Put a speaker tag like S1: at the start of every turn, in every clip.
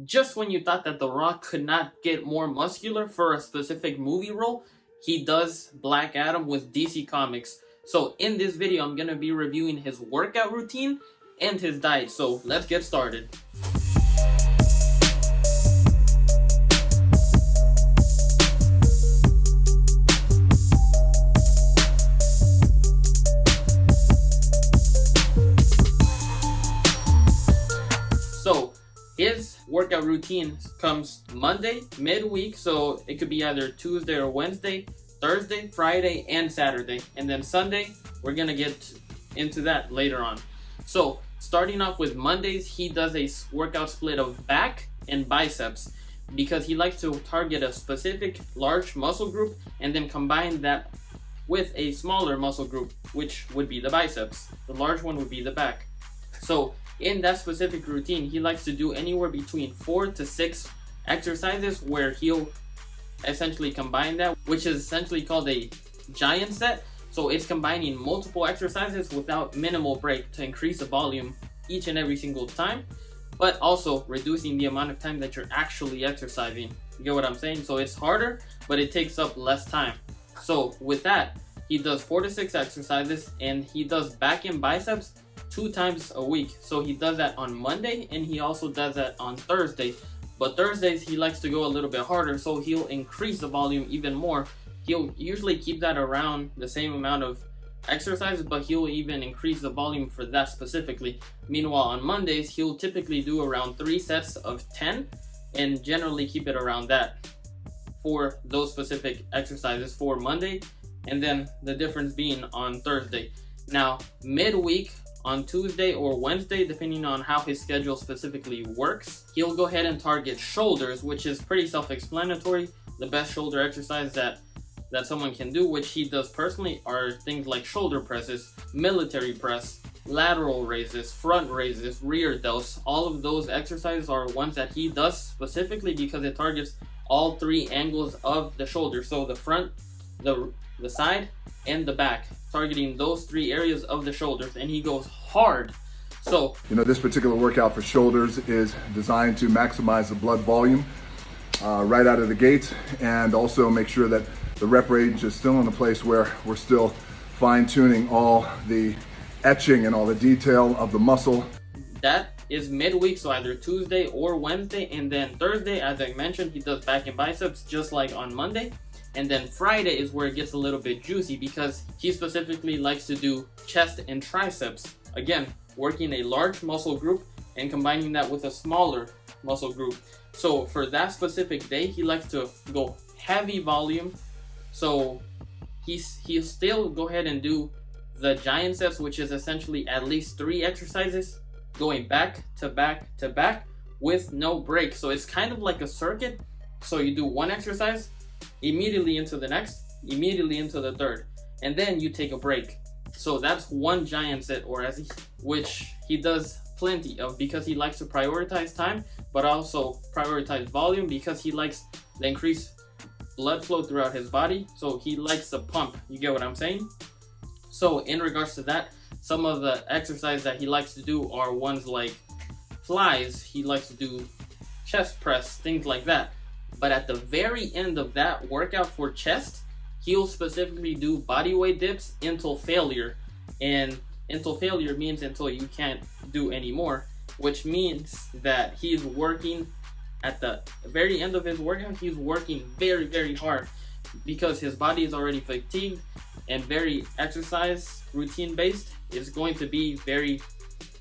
S1: just when you thought that The Rock could not get more muscular for a specific movie role, he does Black Adam with DC Comics. So in this video, I'm going to be reviewing his workout routine and his diet. So let's get started. So his workout routine comes Monday, midweek, so it could be either Tuesday or Wednesday, Thursday, Friday, and Saturday. And then Sunday, we're going to get into that later on. So starting off with Mondays, he does a workout split of back and biceps because he likes to target a specific large muscle group and then combine that with a smaller muscle group, which would be the biceps. The large one would be the back. So in that specific routine, he likes to do anywhere between 4 to 6 exercises where he'll essentially combine that, which is essentially called a giant set. So it's combining multiple exercises without minimal break to increase the volume each and every single time, but also reducing the amount of time that you're actually exercising. You get what I'm saying? So it's harder, but it takes up less time. So with that, he does 4 to 6 exercises, and he does back and biceps 2 times a week. So he does that on Monday, and he also does that on Thursday. But Thursdays he likes to go a little bit harder, so he'll increase the volume even more. He'll usually keep that around the same amount of exercise, but he'll even increase the volume for that specifically. Meanwhile, on Mondays, he'll typically do around 3 sets of 10 and generally keep it around that for those specific exercises for Monday, and then the difference being on Thursday. Now, midweek, on Tuesday or Wednesday, depending on how his schedule specifically works, he'll go ahead and target shoulders, which is pretty self-explanatory. The best shoulder exercise that someone can do, which he does personally, are things like shoulder presses, military press, lateral raises, front raises, rear delts. All of those exercises are ones that he does specifically because it targets all 3 angles of the shoulder. So the front, the side, and the back, targeting those 3 areas of the shoulders, and he goes hard. So
S2: this particular workout for shoulders is designed to maximize the blood volume right out of the gate, and also make sure that the rep range is still in a place where we're still fine-tuning all the etching and all the detail of the muscle.
S1: That is midweek, so either Tuesday or Wednesday, and then Thursday, as I mentioned, he does back and biceps just like on Monday. And then Friday is where it gets a little bit juicy because he specifically likes to do chest and triceps. Again, working a large muscle group and combining that with a smaller muscle group. So for that specific day, he likes to go heavy volume. So he'll still go ahead and do the giant sets, which is essentially at least 3 exercises going back to back to back with no break. So it's kind of like a circuit. So you do 1 exercise, immediately into the next, immediately into the third, and then you take a break. So that's 1 giant set, which he does plenty of because he likes to prioritize time, but also prioritize volume because he likes the increased blood flow throughout his body. So he likes to pump. You get what I'm saying? So in regards to that, some of the exercises that he likes to do are ones like flies. He likes to do chest press, things like that. But at the very end of that workout for chest, he'll specifically do body weight dips until failure. And until failure means until you can't do anymore, which means that he's working at the very end of his workout. He's working very, very hard because his body is already fatigued, and very exercise routine based is going to be very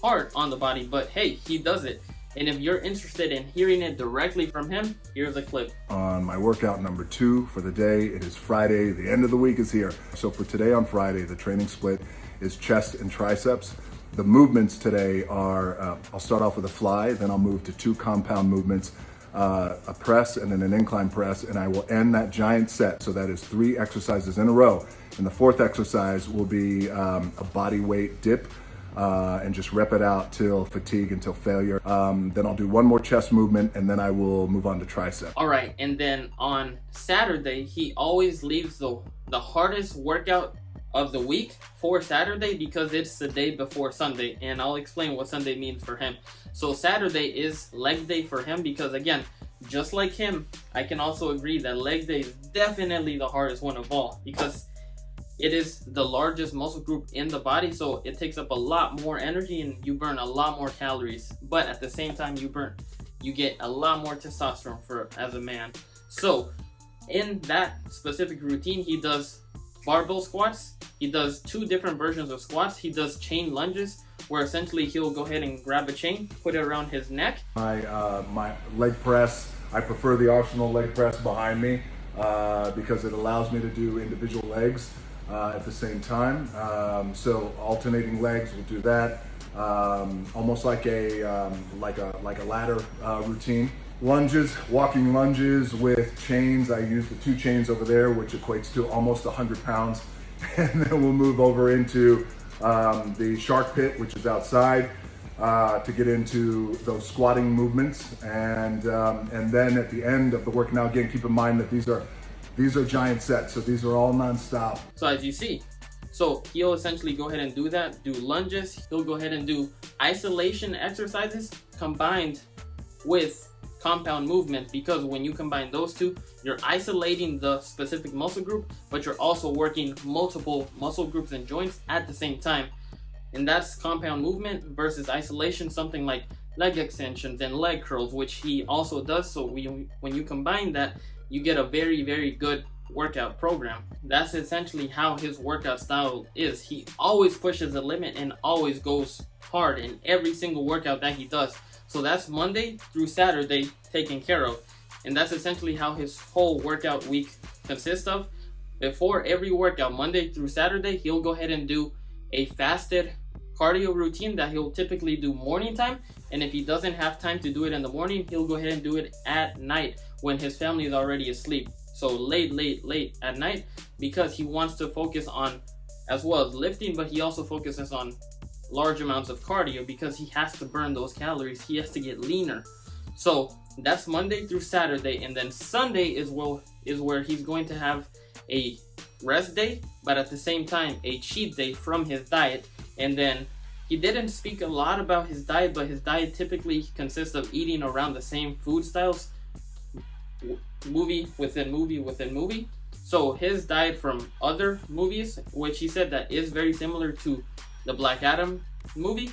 S1: hard on the body. But hey, he does it. And if you're interested in hearing it directly from him, here's a clip.
S2: On my workout number 2 for the day, it is Friday. The end of the week is here. So for today on Friday, the training split is chest and triceps. The movements today are, I'll start off with a fly, then I'll move to 2 compound movements, a press and then an incline press, and I will end that giant set. So that is 3 exercises in a row. And the 4th exercise will be a body weight dip, and just rep it out till fatigue, until failure. Then I'll do 1 more chest movement, and then I will move on to tricep.
S1: All right, and then on Saturday, he always leaves the hardest workout of the week for Saturday because it's the day before Sunday, and I'll explain what Sunday means for him. So Saturday is leg day for him because, again, just like him, I can also agree that leg day is definitely the hardest one of all because it is the largest muscle group in the body, so it takes up a lot more energy and you burn a lot more calories, but at the same time you get a lot more testosterone as a man. So in that specific routine, he does barbell squats, he does 2 different versions of squats, he does chain lunges, where essentially he'll go ahead and grab a chain, put it around his neck.
S2: My leg press, I prefer the optional leg press behind me because it allows me to do individual legs at the same time. So alternating legs, we'll do that. Almost like a ladder routine. Lunges, walking lunges with chains. I use the 2 chains over there, which equates to almost 100 pounds. And then we'll move over into the shark pit, which is outside, to get into those squatting movements. And then at the end of the work, now again, keep in mind that these are giant sets, so these are all non-stop.
S1: So as you see, so he'll essentially go ahead and do that, do lunges, he'll go ahead and do isolation exercises combined with compound movements, because when you combine those two, you're isolating the specific muscle group, but you're also working multiple muscle groups and joints at the same time. And that's compound movement versus isolation, something like leg extensions and leg curls, which he also does. So when you combine that, you get a very, very good workout program. That's essentially how his workout style is. He always pushes the limit and always goes hard in every single workout that he does. So that's Monday through Saturday taken care of. And that's essentially how his whole workout week consists of. Before every workout, Monday through Saturday, he'll go ahead and do a fasted cardio routine that he'll typically do morning time. And if he doesn't have time to do it in the morning, he'll go ahead and do it at night when his family is already asleep. So late at night, because he wants to focus on as well as lifting, but he also focuses on large amounts of cardio because he has to burn those calories. He has to get leaner. So that's Monday through Saturday, and then Sunday is where he's going to have a rest day, but at the same time a cheat day from his diet. And then he didn't speak a lot about his diet, but his diet typically consists of eating around the same food styles, movie within movie within movie. So his diet from other movies, which he said that is very similar to the Black Adam movie,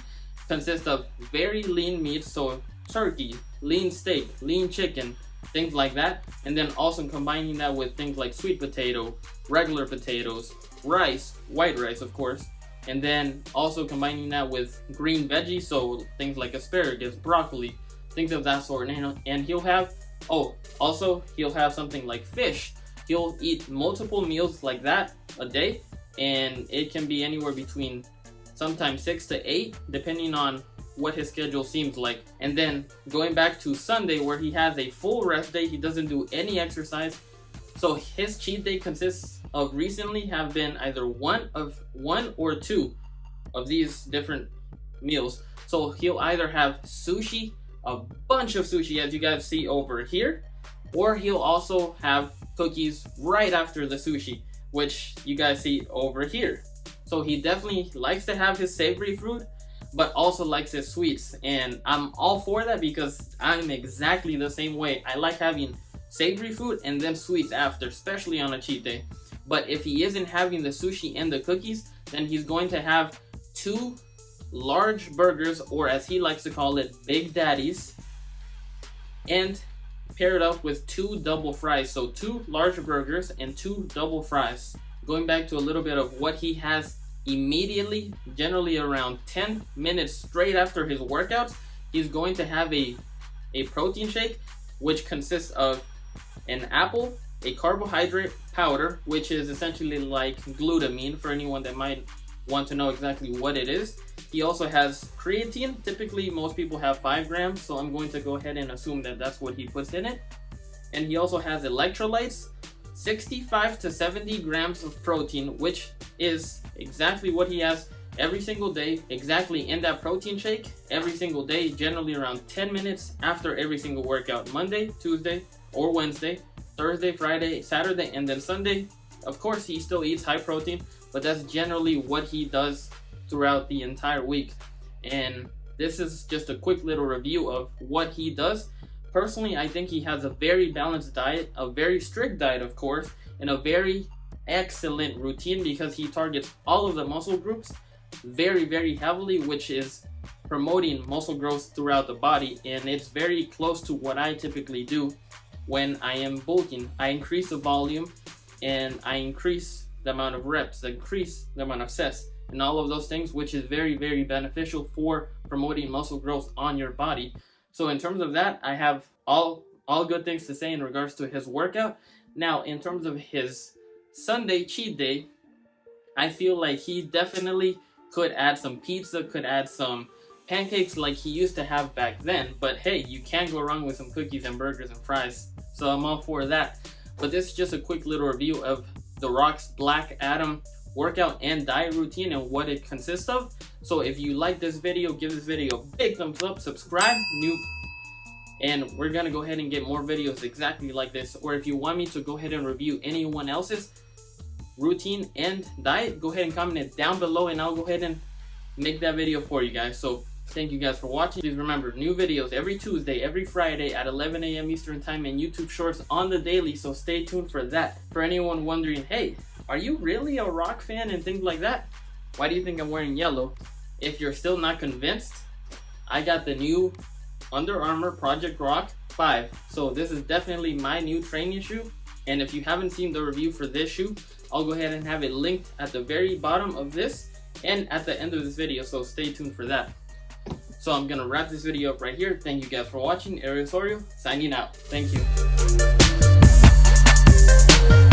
S1: consists of very lean meat, so turkey, lean steak, lean chicken, things like that, and then also combining that with things like sweet potato, regular potatoes, rice, white rice of course, and then also combining that with green veggies, so things like asparagus, broccoli, things of that sort. And he'll have he'll have something like fish. He'll eat multiple meals like that a day, and it can be anywhere between sometimes 6 to 8, depending on what his schedule seems like. And then going back to Sunday, where he has a full rest day, he doesn't do any exercise. So his cheat day consists of recently have been either one or two of these different meals. So he'll either have sushi, a bunch of sushi as you guys see over here, or he'll also have cookies right after the sushi, which you guys see over here. So he definitely likes to have his savory food, but also likes his sweets. And I'm all for that because I'm exactly the same way. I like having savory food and then sweets after, especially on a cheat day. But if he isn't having the sushi and the cookies, then he's going to have 2 large burgers, or as he likes to call it, Big Daddies, and pair it up with 2 double fries. So 2 large burgers and 2 double fries. Going back to a little bit of what he has immediately, generally around 10 minutes straight after his workouts, he's going to have a protein shake, which consists of an apple, a carbohydrate powder, which is essentially like glutamine for anyone that might want to know exactly what it is. He also has creatine. Typically most people have 5 grams, so I'm going to go ahead and assume that that's what he puts in it. And he also has electrolytes, 65 to 70 grams of protein, which is exactly what he has every single day, exactly in that protein shake every single day, generally around 10 minutes after every single workout, Monday, Tuesday, or Wednesday, Thursday, Friday, Saturday, and then Sunday. Of course, he still eats high protein, but that's generally what he does throughout the entire week. And this is just a quick little review of what he does. Personally, I think he has a very balanced diet, a very strict diet, of course, and a very excellent routine, because he targets all of the muscle groups very, very heavily, which is promoting muscle growth throughout the body. And it's very close to what I typically do when I am bulking. I increase the volume and I increase the amount of reps, increase the amount of sets, and all of those things, which is very, very beneficial for promoting muscle growth on your body. So in terms of that, I have all good things to say in regards to his workout. Now, in terms of his Sunday cheat day, I feel like he definitely could add some pizza, could add some pancakes like he used to have back then. But hey, you can't go wrong with some cookies and burgers and fries. So I'm all for that. But this is just a quick little review of The Rock's Black Adam workout and diet routine and what it consists of. So if you like this video, give this video a big thumbs up, subscribe, and we're gonna go ahead and get more videos exactly like this. Or if you want me to go ahead and review anyone else's routine and diet, go ahead and comment it down below and I'll go ahead and make that video for you guys. So thank you guys for watching. Please remember, new videos every Tuesday, every Friday at 11 a.m. Eastern time, and YouTube shorts on the daily, so stay tuned for that. For anyone wondering, hey, are you really a Rock fan and things like that? Why do you think I'm wearing yellow? If you're still not convinced, I got the new Under Armour Project Rock 5. So this is definitely my new training shoe. And if you haven't seen the review for this shoe, I'll go ahead and have it linked at the very bottom of this and at the end of this video. So stay tuned for that. So I'm going to wrap this video up right here. Thank you guys for watching. Arielosorio signing out. Thank you.